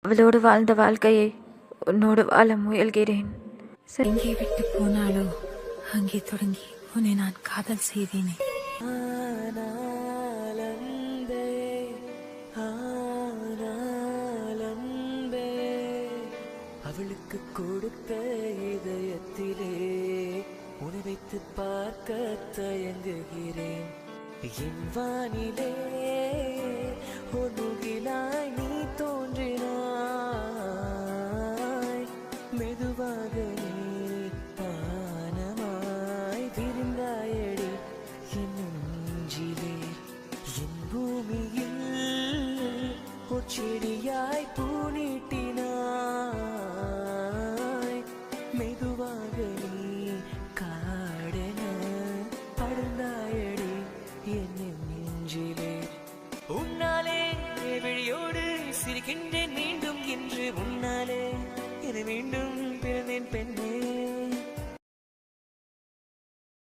அவளோடு வாழ்ந்த வாழ்க்கையை உன்னோடு வாழ முயல்கிறேன். எங்கே விட்டு போனாலோ அங்கே தொடங்கி உன்னை நான் காதல் செய்தேனே. அவளுக்கு கொடுத்த இதயத்திலே உன்னை வைத்து பார்க்க தயங்குகிறேன். என் வானிலே ஒன்றுகிலாய் நீ தோன்றினாய். மெதுவாக நீ பானமாய் விரிந்தாயடி என் நெஞ்சிலே. என் பூமியில் ஒரு செடியாய் பூ நீட்டினாய். மெதுவாக நீ காடென படுந்தாயடி என் நெஞ்சிலே. உன்னாலே விழியோடு சிரிக்கின்றேன் மீண்டும் என்று. உன்னாலே இது மீண்டும் பிறந்தேன் பெண்ணே.